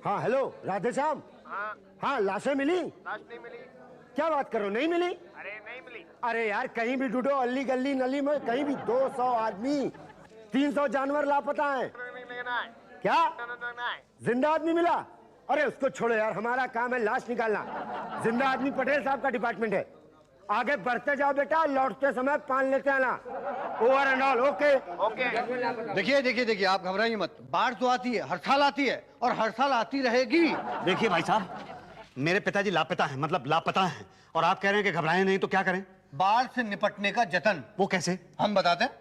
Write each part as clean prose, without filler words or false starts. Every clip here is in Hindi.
हाँ हेलो राधे श्याम। हाँ लाशें मिली? लाश नहीं मिली। क्या बात करो, नहीं मिली? अरे नहीं मिली। अरे यार कहीं भी ढूंढो, अल्ली गली नली में कहीं भी। 200 आदमी 300 जानवर लापता है। क्या जिंदा आदमी मिला? अरे उसको छोड़ो यार, हमारा काम है लाश निकालना। जिंदा आदमी पटेल साहब का डिपार्टमेंट है। आगे बढ़ते जाओ बेटा, लौटते समय पान लेते आना। Over and all okay. Okay. देखिए देखिए देखिए, आप घबराइए मत। बाढ़ तो आती है, हर साल आती है और हर साल आती रहेगी। देखिए भाई साहब, मेरे पिताजी लापता हैं, मतलब लापता हैं, और आप कह रहे हैं कि घबराएं नहीं, तो क्या करें? बाढ़ से निपटने का जतन। वो कैसे? हम बताते हैं।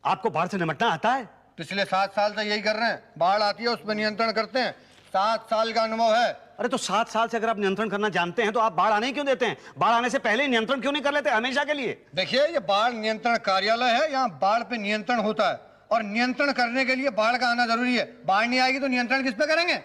आपको बाढ़ से निपटना आता है? पिछले 7 साल से यही कर रहे हैं। बाढ़ आती है, उस पर नियंत्रण करते हैं। 7 साल का अनुभव है। अरे तो 7 साल से अगर आप नियंत्रण करना जानते हैं तो आप बाढ़ आने क्यों देते हैं? बाढ़ आने से पहले नियंत्रण क्यों नहीं कर लेते हमेशा के लिए? देखिए, ये बाढ़ नियंत्रण कार्यालय है, यहाँ बाढ़ पे नियंत्रण होता है और नियंत्रण करने के लिए बाढ़ का आना जरूरी है। बाढ़ नहीं आएगी तो नियंत्रण किस पे करेंगे?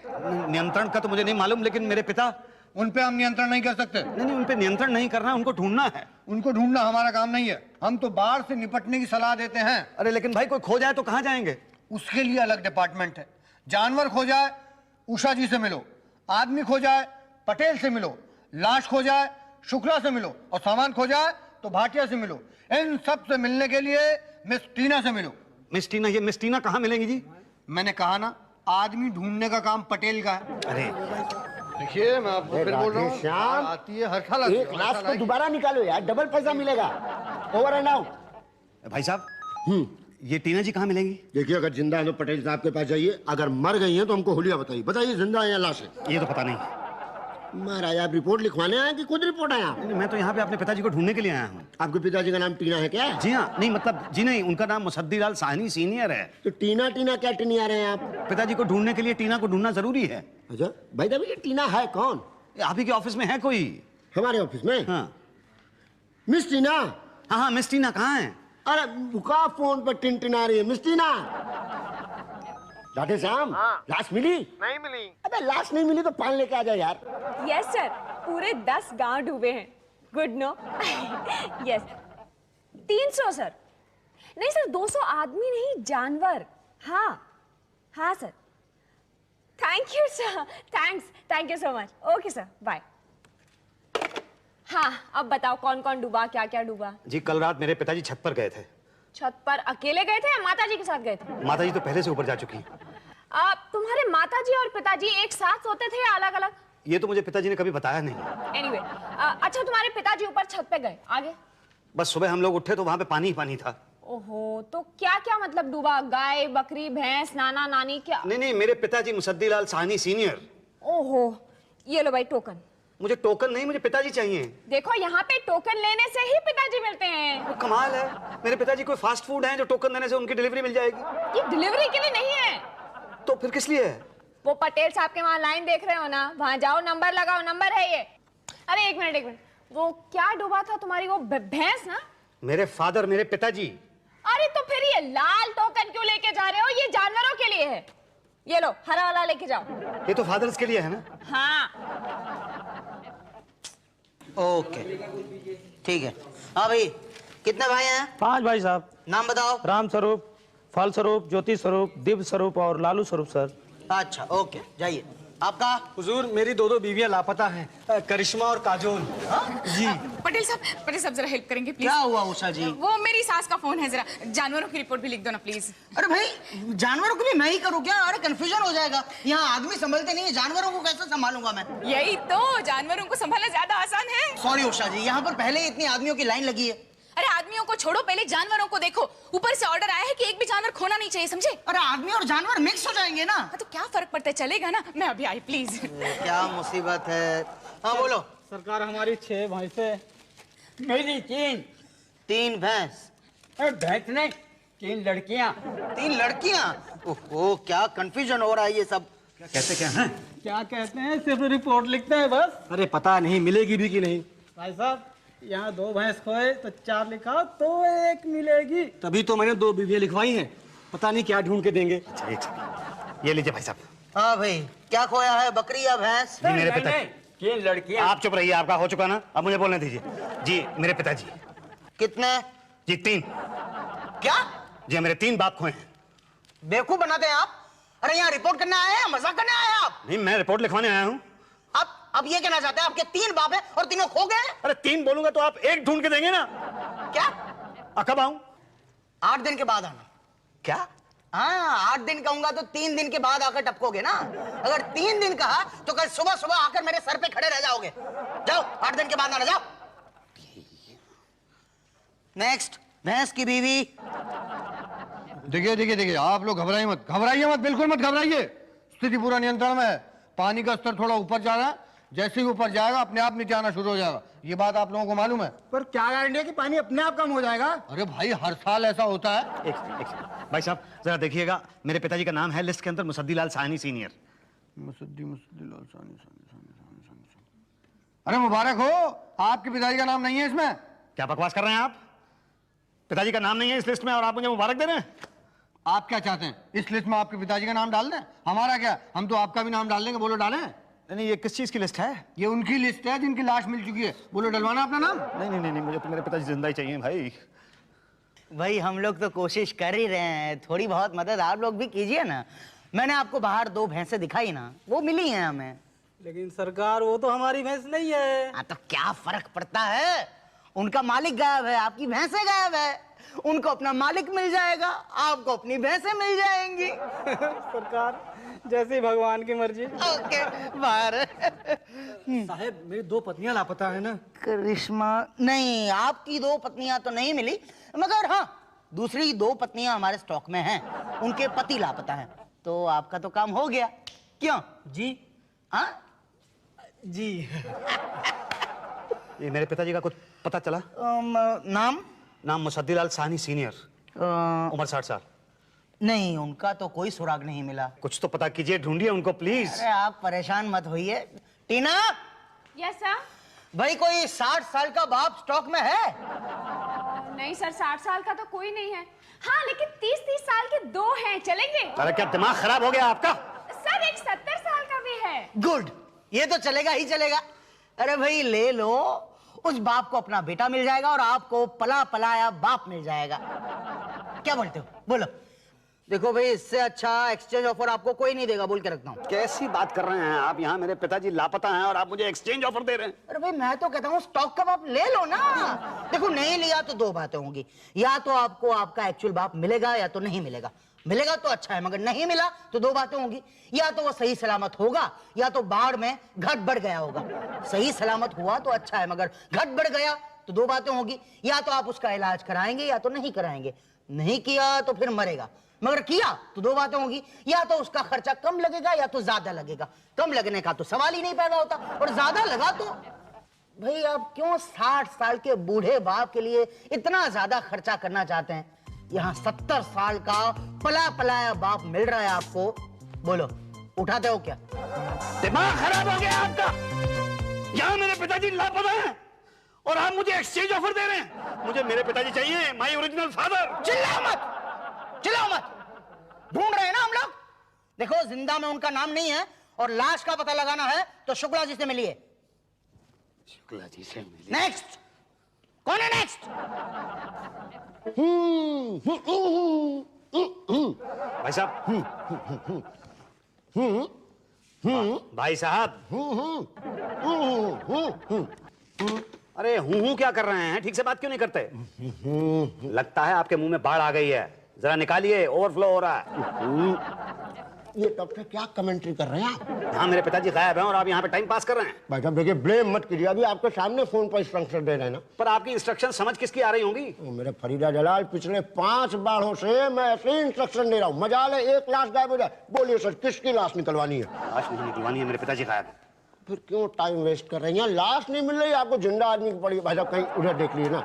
नियंत्रण का तो मुझे नहीं मालूम, लेकिन मेरे पिता, उन पे हम नियंत्रण नहीं कर सकते। नहीं, उन पे नियंत्रण नहीं करना, उनको ढूंढना है। उनको ढूंढना हमारा काम नहीं है। हम तो बाढ़ से निपटने की सलाह देते हैं। अरे लेकिन भाई, कोई खो जाए तो कहाँ जाएंगे? उसके लिए अलग डिपार्टमेंट है। जानवर खो जाए, उषा जी से मिलो। आदमी खो जाए, पटेल से मिलो। लाश खो जाए, शुक्ला से मिलो। और सामान खो जाए तो भाटिया से मिलो। इन सब से मिलने के लिए मिस टीना से मिलो। मिस टीना? ये मिस टीना कहाँ मिलेंगी जी? मैंने कहा ना, आदमी ढूंढने का काम पटेल का है। अरे देखिए, मैं आपको फिर बोल रहा हूँ, श्याम, आती है हर साल। एक लाश को दोबारा निकालो यार, डबल पैसा मिलेगा। Over and out. भाई साहब, ये टीना जी कहाँ मिलेंगी? देखिए, अगर जिंदा है तो पटेल साहब के पास जाइए, अगर मर गई हैं तो हमको हुलिया बताइए। बताइए जिंदा है या लाश है? ये तो पता नहीं। महाराज, आप रिपोर्ट लिखवाने आए कि खुद रिपोर्ट आया? मैं तो यहाँ पे अपने पिताजी को ढूंढने के लिए आया हूँ। आपके पिताजी का नाम टीना है क्या? जी हाँ, नहीं मतलब जी नहीं, उनका नाम मुसद्दीलाल साहनी सीनियर है। तो टीना टीना क्या टीनिया रहे हैं आप? पिताजी को ढूंढने के लिए टीना को ढूंढना जरूरी है। अच्छा भाई साहब, ये टीना है कौन? आप ही के ऑफिस में है कोई? हमारे ऑफिस में? हाँ मिस टीना? हाँ हाँ, मिस टीना कहाँ है? अरे बुका फोन पर टिनटिना रही है। मिस टीना। राधे श्याम, लाश मिली? नहीं मिली। अबे लाश नहीं मिली तो पान लेके आ जाए यार। यस सर, पूरे 10 गांव डूबे हैं। Good no. Yes 300 sir. नहीं सर, 200 आदमी नहीं, जानवर। हाँ हाँ sir. Thank you sir, thank you so much. Okay sir, bye. हाँ, अब बताओ कौन कौन डूबा, क्या क्या डूबा? जी, कल रात मेरे पिताजी छत पर गए थे। छत पर अकेले गए थे या माताजी के साथ गए थे? माताजी तो पहले से ऊपर जा चुकी हैं। तुम्हारे माताजी और पिताजी एक साथ सोते थे या अलग अलग? ये तो मुझे पिताजी ने कभी बताया नहीं। एनीवे, अच्छा तुम्हारे पिताजी ऊपर छत पे गए, आगे? बस सुबह हम लोग उठे तो वहां पे पानी ही पानी था। ओहो, तो क्या क्या मतलब डूबा? गाय, बकरी, भैंस, नाना नानी, क्या? नहीं, मेरे पिताजी मुसद्दीलाल साहनी सीनियर। ओहो, ये लो भाई टोकन। मुझे टोकन नहीं, मुझे पिताजी चाहिए। देखो, यहाँ पे टोकन लेने से ही पिताजी मिलते हैं। वो कमाल है, मेरे पिताजी कोई फास्ट फूड है जो टोकन देने से उनकी डिलीवरी मिल जाएगी? ये डिलीवरी के लिए नहीं है। तो फिर किस लिए है? वो पटेल साहब के वहाँ लाइन देख रहे हो ना, वहाँ जाओ, नंबर लगाओ, नंबर है ये। अरे एक मिनट, वो क्या डूबा था तुम्हारी? वो भैंस ना? मेरे फादर, मेरे पिताजी। अरे तो फिर ये लाल टोकन क्यों लेके जा रहे हो? ये जानवरों के लिए है। ये लो, हरा वाला लेके जाओ। ये तो फादर्स के लिए है ना? हाँ ओके, ठीक है। हाँ भाई, कितने भाई हैं? 5 भाई साहब। नाम बताओ। राम स्वरूप, फल स्वरूप, ज्योति स्वरूप, दिव्य स्वरूप और लालू स्वरूप सर। अच्छा ओके, जाइए। आपका? हुजूर, मेरी 2 बीवियां लापता हैं, करिश्मा और काजोल। जी। पटेल साहब जरा हेल्प करेंगे प्लीज? क्या हुआ उषा जी? वो मेरी सास का फोन है, जरा जानवरों की रिपोर्ट भी लिख दो ना प्लीज। अरे भाई, जानवरों को भी मैं ही करूँ क्या? अरे कंफ्यूजन हो जाएगा। यहाँ आदमी संभलते नहीं है, जानवरों को कैसे संभालूंगा मैं? यही तो, जानवरों को संभालना ज्यादा आसान है। सॉरी उषा जी, यहाँ पर पहले इतनी आदमियों की लाइन लगी है। अरे आदमियों को छोड़ो, पहले जानवरों को देखो। ऊपर से ऑर्डर आया है कि एक भी जानवर खोना नहीं चाहिए, समझे? अरे आदमी और जानवर मिक्स हो जाएंगे ना। तो क्या फर्क पड़ता है, चलेगा ना। मैं अभी आई, प्लीज। क्या मुसीबत है। हाँ बोलो। सरकार, हमारी 6 भैंसे। मेरी 3 भैंस। भैंस नहीं, 3 लड़कियां। 3 लड़कियां? ओहो, क्या कंफ्यूजन हो रहा है ये सब। कहते क्या हैं? क्या कहते हैं? सिर्फ रिपोर्ट लिखते हैं बस। अरे पता नहीं मिलेगी भी कि नहीं। भाई साहब, यहाँ 2 भैंस खोए तो 4 लिखा तो 1 मिलेगी। तभी तो मैंने 2 बीवियां लिखवाई हैं। पता नहीं क्या ढूंढ के देंगे। ये लीजिए भाई साहब। हाँ भाई, क्या खोया है, बकरी या भैंस? जी मेरे पिता। 3 लड़कियां। आप चुप रहिए, आपका हो चुका ना, अब मुझे बोलने दीजिए। जी मेरे पिताजी। कितने? जी 3। क्या? जी मेरे 3 बाप खोए हैं। बेवकूफ बनाते हैं आप। अरे यहाँ रिपोर्ट करने आए हैं, मजाक करने आए हैं आप? नहीं, मैं रिपोर्ट लिखवाने आया हूँ। अब ये कहना चाहते हैं आपके 3 बाप हैं और तीनों खो गए? अरे 3 बोलूंगा तो आप 1 ढूंढ के देंगे ना। क्या? कब आऊं? 8 दिन के बाद आना। क्या? हाँ, 8 दिन कहूंगा तो 3 दिन के बाद आकर टपकोगे ना। अगर 3 दिन कहा तो कल सुबह सुबह आकर मेरे सर पे खड़े रह जाओगे। जाओ, 8 दिन के बाद आना, जाओ। नेक्स्ट, भैंस की बीवी। देखिए देखिए देखिए, आप लोग घबराइए मत, घबराइए मत, बिल्कुल मत घबराइए। स्थिति पूरा नियंत्रण में है। पानी का स्तर थोड़ा ऊपर जा रहा है, जैसे ही ऊपर जाएगा अपने आप नीचे आना शुरू हो जाएगा। ये बात आप लोगों को मालूम है? पर क्या गारंटी है कि पानी अपने आप कम हो जाएगा? अरे भाई, हर साल ऐसा होता है। एक सेकंड। भाई साहब जरा देखिएगा, मेरे पिताजी का नाम है लिस्ट के अंदर मुसद्दीलाल साहनी सीनियर। मुसद्दीलाल साहनी। अरे मुबारक हो, आपके पिताजी का नाम नहीं है इसमें। क्या बकवास कर रहे हैं आप? पिताजी का नाम नहीं है इस लिस्ट में और आप मुझे मुबारक दे रहे हैं? आप क्या चाहते हैं, इस लिस्ट में आपके पिताजी का नाम डाल दें? हमारा क्या, हम तो आपका भी नाम डाल देंगे। बोलो डालें? नहीं, ये किस चीज की लिस्ट है? ये उनकी लिस्ट है जिनकी लाश मिल चुकी है। बोलो डलवाना अपना नाम? नहीं, मुझे तो मेरे पिताजी जिंदा ही चाहिए भाई। भाई हम लोग तो कोशिश कर ही रहे हैं, थोड़ी बहुत मदद आप लोग भी कीजिए ना। मैंने आपको बाहर 2 भैंसें दिखाई ना, वो मिली हैं हमें। लेकिन सरकार वो तो हमारी भैंस नहीं है। हाँ, तो क्या फर्क पड़ता है? उनका मालिक गायब है, आपकी भैंसें गायब है। उनको अपना मालिक मिल जाएगा, आपको अपनी भैंसें मिल जाएंगी। सरकार जैसे ही भगवान की मर्जी। ओके, बाहर। साहब मेरी 2 पत्नियां लापता है ना। करिश्मा नहीं, आपकी 2 पत्नियां तो नहीं मिली, मगर हाँ दूसरी 2 पत्नियां हमारे स्टॉक में हैं, उनके पति लापता हैं। तो आपका तो काम हो गया। क्यों जी? हाँ जी। ये मेरे पिताजी का कुछ पता चला? नाम मुसद्दीलाल साहनी सीनियर, उम्र 60 साल। नहीं, उनका तो कोई सुराग नहीं मिला। कुछ तो पता कीजिए, ढूंढिए उनको प्लीज। अरे आप परेशान मत होइए। टीना, यस सर। भाई कोई 60 साल का बाप स्टॉक में है? नहीं सर, 60 साल का तो कोई नहीं है। हाँ, लेकिन 30-30 साल के 2 हैं, चलेंगे? अरे क्या दिमाग खराब हो गया आपका? सर एक 70 साल का भी है। गुड, ये तो चलेगा ही चलेगा। अरे भाई ले लो, उस बाप को अपना बेटा मिल जाएगा और आपको पला पलाया बाप मिल जाएगा। क्या बोलते हो, बोलो? देखो भाई, इससे अच्छा एक्सचेंज ऑफर आपको कोई नहीं देगा, बोल के रखता हूँ। कैसी बात कर रहे हैं आप? यहाँ मेरे पिताजी लापता हैं और आप मुझे एक्सचेंज ऑफर दे रहे हैं? अरे भाई मैं तो कहता हूँ स्टॉक का बाप ले लो ना। देखो नहीं लिया तो 2 बातें होंगी, या तो आपको आपका एक्चुअल बाप मिलेगा या तो नहीं मिलेगा। मिलेगा तो अच्छा है, मगर नहीं मिला तो 2 बातें होंगी, या तो वो सही सलामत होगा या तो बाढ़ में घट बढ़ गया होगा। सही सलामत हुआ तो अच्छा है, मगर घट बढ़ गया तो 2 बातें होंगी, या तो आप उसका इलाज कराएंगे या तो नहीं कराएंगे। नहीं किया तो फिर मरेगा, मगर किया तो 2 बातें होंगी, या तो उसका खर्चा कम लगेगा या तो ज्यादा लगेगा। कम लगने का तो सवाल ही नहीं पैदा होता, और ज्यादा लगा तो भाई आप क्यों 60 साल के बूढ़े बाप के लिए इतना ज्यादा खर्चा करना चाहते हैं? यहाँ 70 साल का पला पलाया बाप मिल रहा है आपको। बोलो, उठाते हो क्या? दिमाग खराब हो गया आपका? यहाँ मेरे पिताजी लापता हैं और आप मुझे एक्सचेंज ऑफर दे रहे हैं? मुझे मेरे पिताजी चाहिए, माय ओरिजिनल फादर। चिल्लाओ मत, चिल्लाओ मत। ढूंढ रहे हैं ना हम लोग। देखो जिंदा में उनका नाम नहीं है और लाश का पता लगाना है तो शुक्ला जी से मिलिए। शुक्ला जी से मिलिए। नेक्स्ट, कौन है नेक्स्ट? भाई साहब, भाई साहब, अरे हूं क्या कर रहे हैं? ठीक से बात क्यों नहीं करते? लगता है आपके मुंह में बाढ़ आ गई है, जरा निकालिए, ओवरफ्लो हो रहा है। ये डॉक्टर क्या कमेंट्री कर रहे हैं आप? हाँ, मेरे पिताजी गायब हैं और आप यहाँ पे टाइम पास कर रहे हैं। भाई साहब देखिए, ब्लेम मत कीजिए, अभी आपके सामने फोन पर इंस्ट्रक्शन दे रहे हैं ना। पर आपकी इंस्ट्रक्शन समझ किसकी आ रही होंगी? मेरे फरीदा जलाल, पिछले 5 बाढ़ों से मैं ऐसे ही इंस्ट्रक्शन दे रहा हूँ। मजाल है एक लाश गायब हो जाए। बोलिए सर, किसकी लाश निकलवानी है? लाश नहीं निकलवानी है, मेरे पिताजी गायब हैं। फिर क्यों टाइम वेस्ट कर रहे हैं? लाश नहीं मिल रही, आपको जिंदा आदमी की पड़ी। भाई साहब कहीं उधर देख लीजिए ना।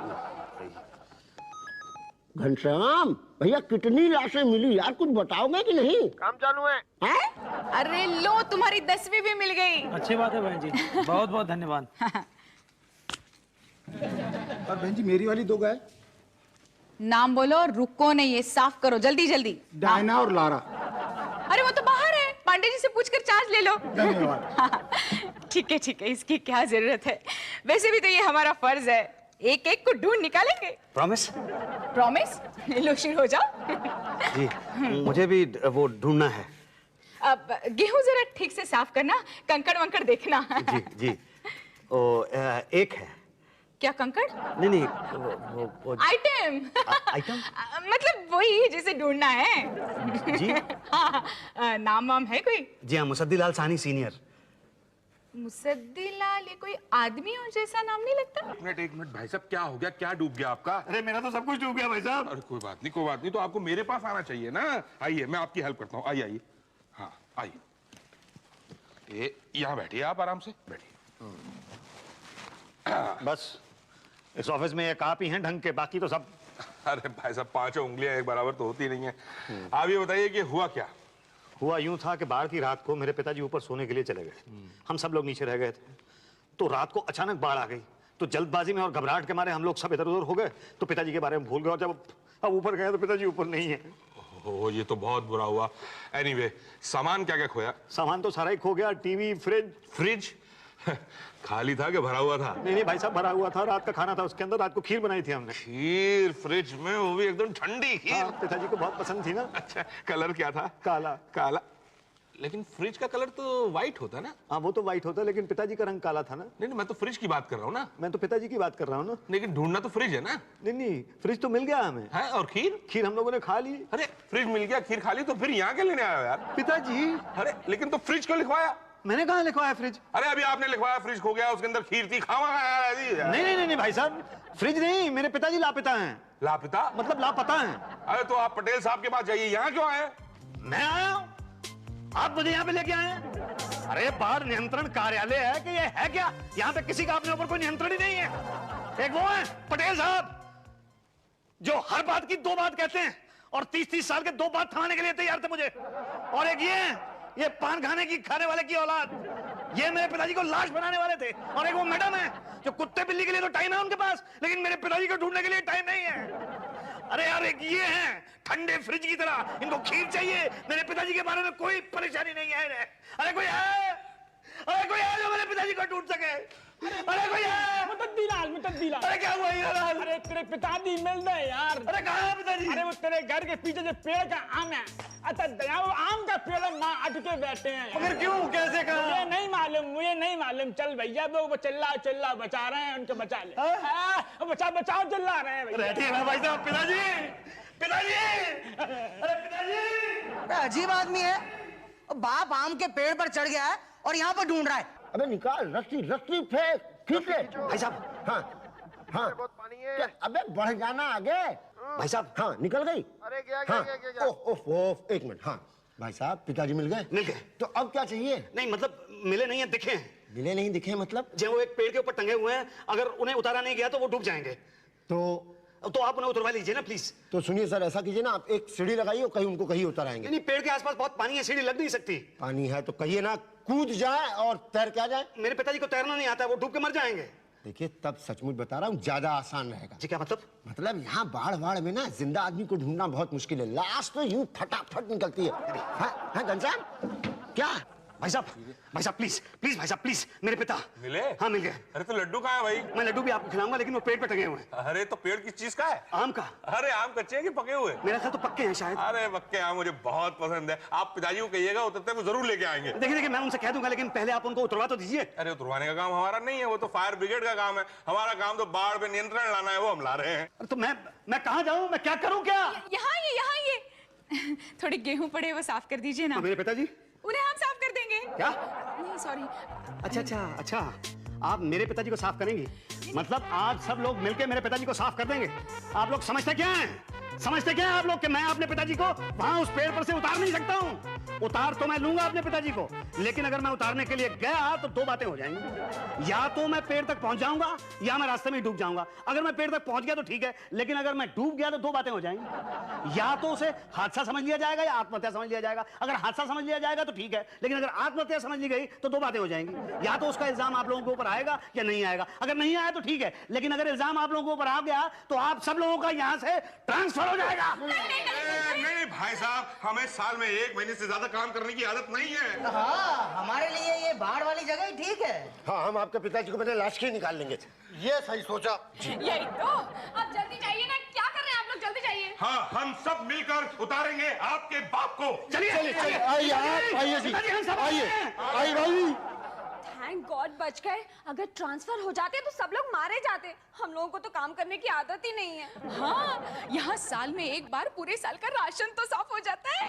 घनश्याम भैया, कितनी लाशें मिली यार, कुछ बताओगे कि नहीं? काम चालू है। हैं? अरे लो, तुम्हारी 10वीं भी मिल गई। अच्छी बात है बहन जी, बहुत बहुत धन्यवाद। और बहन जी मेरी वाली 2 गाय? नाम बोलो, रुको नहीं, ये साफ करो जल्दी जल्दी। डायना और लारा। अरे वो तो बाहर है, पांडे जी से पूछकर चार्ज ले लो। धन्यवाद। ठीक है, इसकी क्या जरूरत है? वैसे भी तो ये हमारा फर्ज है, एक एक को ढूंढ निकालेंगे। प्रॉमिस? प्रॉमिस? लो शुरू हो जाओ। जी, मुझे भी वो ढूंढना है। अब गेहूं जरा ठीक से साफ करना, कंकड़ वंकड़ देखना। जी जी। एक है। क्या कंकड़? नहीं वो आइटम। आइटम मतलब वही जिसे ढूंढना है। जी। हाँ, नाम वाम है कोई? जी हाँ, मुसद्दी लाल सानी सीनियर। मुसद्दी लाल, ये कोई आदमी और जैसा नाम नहीं लगता? एक मिनट भाई साहब, क्या हो गया, क्या डूब गया आपका? अरे मेरा तो सब कुछ डूब गया भाई साहब। अरे कोई बात नहीं, तो आपको मेरे पास आना चाहिए ना। आइए, मैं आपकी हेल्प करता हूँ। आइए। हाँ आइए, ये यहाँ बैठिए, आप आराम से बैठिए। बस इस ऑफिस में एक आप ही हैं ढंग के, बाकी तो सब। अरे भाई साहब, 5 उंगलियां एक बराबर तो होती नहीं है। आप ये बताइए कि हुआ क्या? हुआ यूं था कि बाढ़ की रात को मेरे पिताजी ऊपर सोने के लिए चले गए। हम सब लोग नीचे रह गए थे। तो रात को अचानक बाढ़ आ गई, तो जल्दबाजी में और घबराहट के मारे हम लोग सब इधर उधर हो गए, तो पिताजी के बारे में भूल गए। और जब अब ऊपर गए तो पिताजी ऊपर नहीं है। ओह, ये तो बहुत बुरा हुआ। एनीवे, सामान क्या क्या खोया? सामान तो सारा ही खो गया। TV, fridge. खाली था कि भरा हुआ था? नहीं भाई साहब, भरा हुआ था। रात का खाना था उसके अंदर, रात को खीर बनाई थी हमने। खीर फ्रिज में, वो भी एकदम ठंडी खीर? हाँ, पिताजी को बहुत पसंद थी ना। अच्छा, कलर क्या था? काला। लेकिन फ्रिज का कलर तो व्हाइट होता ना? हाँ, वो तो व्हाइट होता, लेकिन पिताजी का रंग काला था ना। नहीं, मैं तो फ्रिज की बात कर रहा हूँ ना। मैं तो पिताजी की बात कर रहा हूँ ना। लेकिन ढूंढना तो फ्रिज है ना? नहीं, फ्रिज तो मिल गया हमें। है? और खीर हम लोगों ने खा ली। अरे फ्रिज मिल गया, खीर खा ली, तो फिर यहाँ के लेने आया यार? पिताजी। अरे लेकिन तो फ्रिज क्यों लिखवाया? मैंने कहाँ लिखवाया फ्रिज? अरे अभी आपने लिखवाया फ्रिज खो गया, उसके अंदर खीर थी, खावा यार। नहीं भाई साहब, फ्रिज नहीं, मेरे पिताजी लापता हैं। लापता? मतलब लापता हैं। अरे तो आप पटेल साहब के पास जाइए, यहाँ क्यों आए? मैं आया हूँ, आप मुझे यहाँ पे लेके आए हैं। अरे बाढ़ नियंत्रण कार्यालय है कि ये है क्या? यहाँ पे किसी का अपने ऊपर कोई नियंत्रण ही नहीं है। एक वो है पटेल साहब, जो हर बात की 2 बात कहते हैं और 30-30 साल के 2 बात थाने के लिए तैयार थे मुझे। और एक ये पान खाने वाले की औलाद, ये मेरे पिताजी को लाश बनाने वाले थे। और एक वो मैडम है, जो कुत्ते बिल्ली के लिए तो टाइम है उनके पास, लेकिन मेरे पिताजी को ढूंढने के लिए टाइम नहीं है। अरे यार, एक ये है ठंडे फ्रिज की तरह, इनको खीर चाहिए। मेरे पिताजी के बारे में कोई परेशानी नहीं है इन्हें। अरे कोई है जो मेरे पिताजी को ढूंढ सके? अरे कोई है? मुतद्दीलाल। अरे क्या हुआ यार? अरे तेरे पिताजी मिल गए यार। अरे कहाँ है पिताजी? अरे वो तेरे घर के पीछे जो पेड़ का आम है, अच्छा दया, वो आम का पेड़ माँ अटके बैठे हैं। मगर क्यों, कैसे, कहा? मुझे नहीं मालूम। चल भैया, वो चिल्ला बचा रहे हैं, उनके बचा ले। बचाओ चिल्ला रहे हैं भैया। ठीक है भाई साहब। पिताजी। अरे पिताजी, अजीब आदमी है, बाप आम के पेड़ पर चढ़ गया है और यहाँ पर ढूंढ रहा है। अबे निकाल, रस्सी फेंक, खींच ले। भाई साहब। हाँ बहुत पानी है। क्या? अबे बढ़ जाना आगे। भाई साहब। हाँ, निकल गई। अरे गया ओफ, एक मिनट। हाँ भाई साहब, पिताजी मिल गए? तो अब क्या चाहिए? नहीं मतलब मिले नहीं है, दिखे हैं। मिले नहीं दिखे मतलब? जब वो एक पेड़ के ऊपर टंगे हुए हैं, अगर उन्हें उतारा नहीं गया तो वो डूब जाएंगे। तो आप उन्हें उतरवा लीजिए ना प्लीज। तो सुनिए सर, ऐसा कीजिए ना, आप एक सीढ़ी लगाइए और कहीं उनको कहीं उतर आएंगे। नहीं, पेड़ के आसपास बहुत पानी है, सीढ़ी लग नहीं सकती। पानी है तो कहिए ना, कूद जाए और तैर के आ जाए। मेरे पिताजी को तैरना नहीं आता, वो डूब के मर जाएंगे। देखिए, तब सचमुच बता रहा हूँ, ज्यादा आसान रहेगा। जी क्या मतलब? मतलब यहाँ बाढ़ में ना जिंदा आदमी को ढूंढना बहुत मुश्किल है। लाश तो यूं फटाफट निकलती है। हाँ घनश्याम, क्या? भाई साहब प्लीज भाई साहब प्लीज, मेरे पिता मिले? हाँ मिल गए। अरे तो लड्डू कहाँ है भाई? मैं लड्डू भी आपको खिलाऊंगा, लेकिन वो पेड़ पे टंगे हुए हैं। अरे तो पेड़ किस चीज का है? आम का। अरे आम कच्चे हैं कि पके हुए? मेरा ख्याल तो पक्के हैं शायद। अरे पक्के आम मुझे बहुत पसंद है। आप पिताजी को कहिएगा, उतरते वो जरूर लेके आएंगे। देखिए मैं उनसे कह दूंगा, लेकिन पहले आप उनको उतरवा तो दीजिए। अरे उतरवाने का काम हमारा नहीं है, वो तो फायर ब्रिगेड का काम है। हमारा काम तो बाढ़ पे नियंत्रण लाना है, वो हम ला रहे हैं। तो मैं कहाँ जाऊँ, मैं क्या करूँ? क्या यहाँ ये थोड़े गेहूं पड़े, वो साफ कर दीजिए ना। मेरे पिताजी? उन्हें हम साफ कर देंगे। क्या? नहीं सॉरी। अच्छा, आप मेरे पिताजी को साफ करेंगी? मतलब आज सब लोग मिलके मेरे पिताजी को साफ कर देंगे? आप लोग समझते क्या हैं आप लोग कि मैं अपने पिताजी को वहां उस पेड़ पर से उतार नहीं सकता हूं? उतार तो मैं लूंगा अपने पिताजी को, लेकिन अगर मैं उतारने के लिए गया तो 2 बातें हो जाएंगी। या तो मैं पेड़ तक पहुंच जाऊंगा, या मैं रास्ते में डूब जाऊंगा। अगर मैं पेड़ तक पहुंच गया तो ठीक है, लेकिन अगर मैं डूब गया तो 2 बातें हो जाएंगी। या तो उसे हादसा समझ लिया जाएगा या आत्महत्या समझ लिया जाएगा। अगर हादसा समझ लिया जाएगा तो ठीक है, लेकिन अगर आत्महत्या समझ ली गई तो 2 बातें हो जाएंगी। या तो उसका इल्जाम आप लोगों के ऊपर आएगा या नहीं आएगा। अगर नहीं आया तो ठीक है, लेकिन अगर इल्जाम आप लोगों के ऊपर आ गया तो आप सब लोगों का यहां से ट्रांसफर हो जाएगा। नहीं भाई साहब, हमें साल में 1 महीने से ज्यादा ज्यादा काम करने की आदत नहीं है। हाँ, हमारे लिए ये बाढ़ वाली जगह ही ठीक है। हाँ, हम आपके पिताजी को मैंने लाश के निकाल लेंगे। ये सही सोचा। यही तो। अब जल्दी जाइए ना, क्या कर रहे हैं आप लोग, जल्दी जाइए। हाँ, हम सब मिलकर उतारेंगे आपके बाप को। चलिए आइए आइए जी, आइए आइए भाई। थैंक गॉड बच गए, अगर ट्रांसफर हो जाते तो सब लोग मारे जाते। हम लोगों को तो काम करने की आदत ही नहीं है। हाँ, यहाँ साल में एक बार पूरे साल का राशन तो साफ हो जाता है।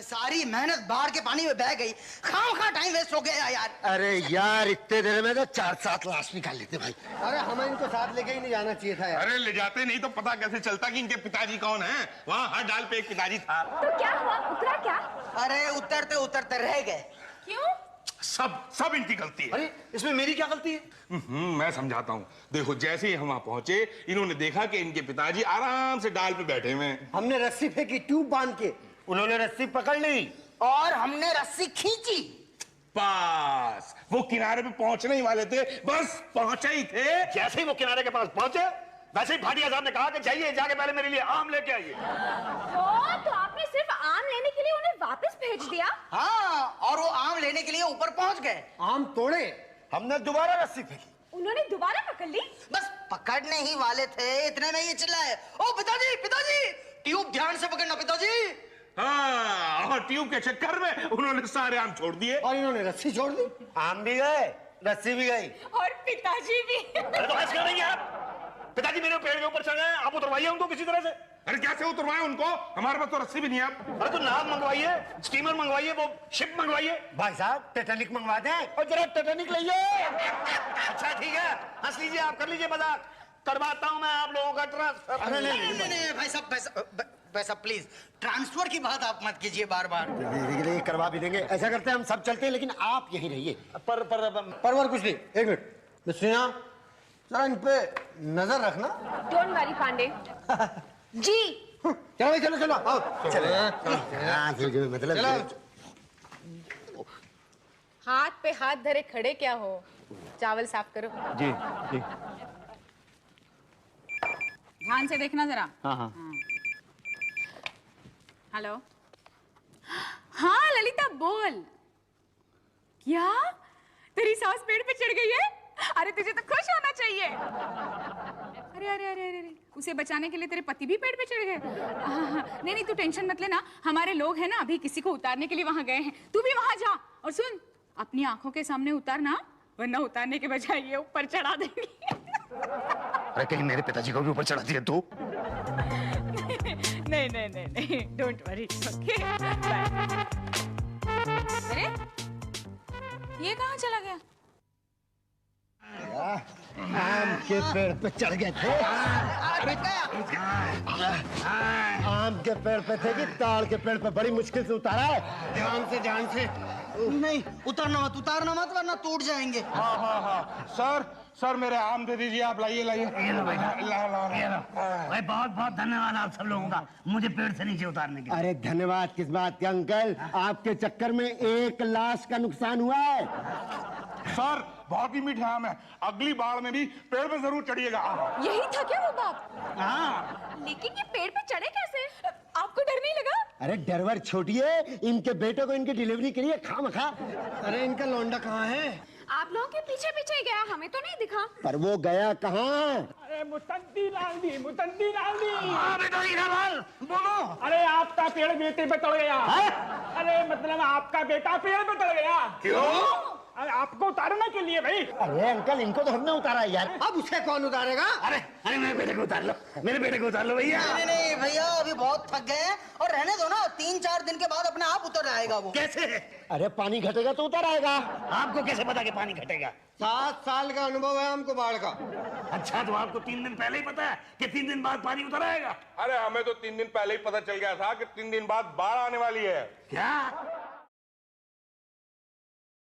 सारी मेहनत बाढ़ के पानी में बह गई, खाओ टाइम वेस्ट हो गया यार। अरे यार, इतने देर में तो 4-7 लाश निकाल लेते भाई। अरे हमें इनको साथ लेके ही नहीं जाना चाहिए था यार। अरे ले जाते नहीं तो पता कैसे चलता कि इनके पिताजी कौन हैं? वहाँ हर डाल पे एक पिताजी था। तो क्या हुआ, उतरा क्या? अरे उतरते उतरते रह गए। क्यों? सब इनकी गलती है। अरे इसमें मेरी क्या गलती है? मैं समझाता हूँ। देखो, जैसे ही हम वहाँ पहुंचे, इन्होंने देखा कि इनके पिताजी आराम से डाल पे बैठे हुए हैं। हमने रस्सी फेंकी ट्यूब बांध के, उन्होंने रस्सी पकड़ ली और हमने रस्सी खींची। पास वो किनारे पे पहुंचने ही वाले थे, बस पहुंचे ही थे। जैसे ही वो किनारे के पास पहुंचे, वैसे ही भाटिया साहब ने कहा कि जाइए, जाके पहले मेरे लिए आम लेके आइए। तो आपने सिर्फ आम लेने के लिए उन्हें वापस भेज दिया? हाँ, और वो आम लेने के लिए ऊपर पहुंच गए। आम तोड़े, हमने दोबारा रस्सी फेंकी। उन्होंने दोबारा पकड़ ली? बस पकड़ने ही वाले थे, इतने में ये चिल्लाए, ओ पिताजी पिताजी, ट्यूब ध्यान से पकड़ना पिताजी। हाँ, और ट्यूब के चक्कर में उन्होंने सारे आम छोड़ दिए और इन्होंने रस्सी छोड़ दी। आम भी गए, रस्सी भी गई। और पिताजी भी। अरे तो ऐसे कर रही हैं आप? पिताजी मेरे पेड़ के ऊपर चढ़ गए, आप उतरवाइए उनको किसी तरह से। अरे कैसे उतरवाए उनको? हमारे पास तो रस्सी भी नहीं है। आप अरे तो नाव मंगवाइए, स्टीमर मंगवाइए, वो शिप मंगवाइए। भाई साहब, टाइटैनिक मंगवा दें और जरा टाइटैनिक लाइए। अच्छा ठीक है, हंस लीजिए, आप कर लीजिए मजाक, करवाता हूं मैं आप लोगों का ट्रांसफर। अरे नहीं भाई साहब प्लीज, ट्रांसफर की बात आप मत कीजिए बार बार। धीरे करवा भी देंगे। ऐसा करते हैं, हम सब चलते हैं, लेकिन आप यहीं रहिए। परवर कुछ नहीं, एक मिनट मिस्ट्रिया, जरा इन पे नजर रखना। Don't worry Pandey ji. चलो भाई, चलो आओ। चले मतलब हाथ पे हाथ धरे खड़े क्या हो, चावल साफ करो। जी जी। ध्यान से देखना जरा। हाँ। हेलो। हाँ ललिता बोल। क्या तेरी सास पेड़ पे चढ़ गई है? अरे तुझे तो खुश होना चाहिए। अरे अरे अरे अरे, उसे बचाने के लिए तेरे पति भी पेड़ पे चढ़ गए? हाँ, नहीं तू टेंशन मत लेना, हमारे लोग हैं ना, अभी किसी को उतारने के लिए वहां गए हैं। तू भी वहां जा, और सुन, अपनी आंखों के सामने उतारना, वरना उतारने के बजाय ये ऊपर चढ़ा देंगे। अरे कहीं मेरे पिताजी को भी ऊपर चढ़ा दिया तू? नहीं, डोंट वरी, ओके बाय। अरे ये कहाँ चला गया? आम के पेड़ पे चढ़ गए थे। आम के पेड़ पे थे कि ताड़ के पेड़ पे? बड़ी मुश्किल से उतारा है। ध्यान से। नहीं, उतारना मत वरना टूट जाएंगे। हाँ। सर मेरे आम दे दीजिए, आप लाइए। ये लो भाई, भाई बहुत धन्यवाद आप सब लोगों का मुझे पेड़ से नीचे उतारने के लिए। अरे धन्यवाद किस बात के अंकल, आपके चक्कर में 1 लाश का नुकसान हुआ है। सर बहुत ही मीठा आम है, अगली बार में भी पेड़ पे जरूर चढ़िएगा। यही था क्या वो बात? हाँ। लेकिन ये पेड़ पे चढ़े कैसे? आपको डर नहीं लगा? अरे डरवर छोड़िए, इनके बेटे को इनकी डिलीवरी के लिए खामखा। अरे इनका लौंडा कहाँ है? आप लोगों के पीछे पीछे गया, हमें तो नहीं दिखा। पर वो गया कहाँ? अरे मुतंदी लाल दी। हाँ बेटा हीरालाल बोलो। अरे आपका पेड़ बेटे पे चढ़ गया। अरे मतलब आपका बेटा पेड़ पे चढ़ गया। क्यों? अरे आपको उतारने के लिए भाई। अरे अंकल, इनको तो हमने उतारा है यार। अब उसे कौन उतारेगा? अरे मेरे बेटे को उतार लो भैया। नहीं भैया, अभी बहुत थक गए हैं, और रहने दो ना, 3-4 दिन के बाद अपने आप उतर आएगा वो। कैसे? अरे पानी घटेगा तो उतर आएगा। आपको कैसे पता कि पानी घटेगा? 7 साल का अनुभव है हमको बाढ़ का। अच्छा, तो आपको 3 दिन पहले ही पता है कि 3 दिन बाद पानी उतर आएगा? अरे हमें तो 3 दिन पहले ही पता चल गया था कि 3 दिन बाद बाढ़ आने वाली है। क्या?